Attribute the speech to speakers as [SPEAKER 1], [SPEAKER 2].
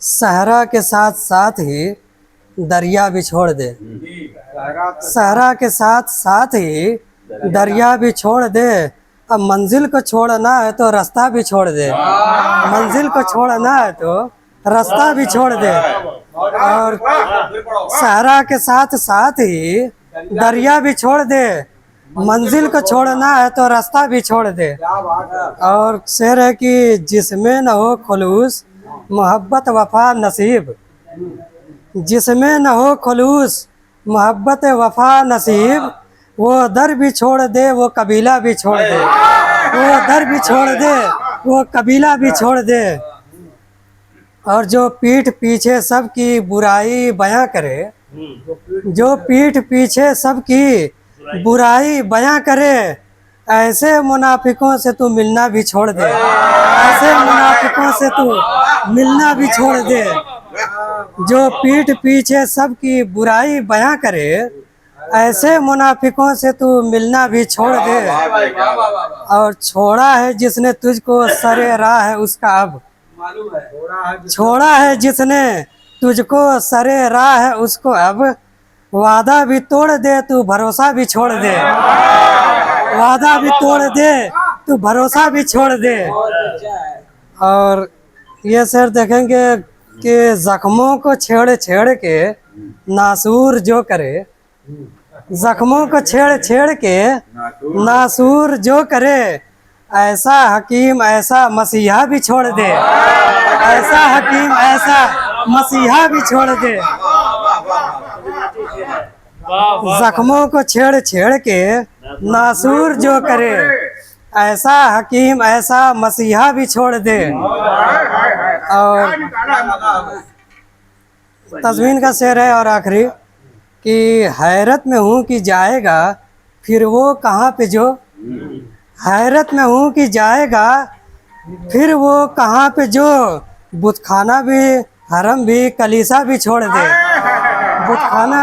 [SPEAKER 1] सहरा के साथ साथ ही दरिया भी छोड़ दे। सहरा के साथ साथ ही दरिया भी छोड़ दे। अब मंजिल को छोड़ना है तो रास्ता भी छोड़ दे। मंजिल को छोड़ना है तो रास्ता भी छोड़ दे। और सहरा के साथ साथ ही दरिया भी छोड़ दे। मंजिल को छोड़ना है तो रास्ता भी छोड़ दे। और शेर है कि जिसमें न हो खुलूस मोहब्बत वफा नसीब, जिसमें न हो खुलूस मोहब्बत वफा नसीब, वो दर भी छोड़ दे वो कबीला भी छोड़ दे। वो दर भी छोड़ दे वो कबीला भी छोड़ दे। और जो पीठ पीछे सबकी बुराई बयां करे, जो पीठ पीछे सबकी बुराई बयां करे, ऐसे मुनाफिकों से तू मिलना भी छोड़ दे। ऐसे मुनाफिकों से तू मिलना भी छोड़ दे। जो पीठ पीछे सबकी बुराई बयां करे, ऐसे मुनाफिकों से तू मिलना भी छोड़ दे। और छोड़ा है जिसने तुझको सरे राह है उसका अब, छोड़ा है जिसने तुझको सरे राह है उसको अब, वादा भी तोड़ दे तू भरोसा भी छोड़ दे। वादा भी तोड़ दे तू भरोसा भी छोड़ दे। और ये शेर देखेंगे कि जख्मों को छेड़ छेड़ के नासूर जो करे, जख्मों को छेड़ छेड़ के नासूर जो करे, ऐसा हकीम ऐसा मसीहा भी छोड़ दे। ऐसा हकीम ऐसा मसीहा भी छोड़ दे। जख्मों को छेड़ छेड़ के नासूर जो करे, ऐसा हकीम ऐसा मसीहा भी छोड़ दे। और तज़मीन का शेर है और आखिरी कि हैरत में हूँ कि जाएगा फिर वो कहाँ पे जो, हैरत में हूँ कि जाएगा फिर वो कहाँ पे जो, बुतखाना भी हरम भी कलीसा भी छोड़ दे। बुतखाना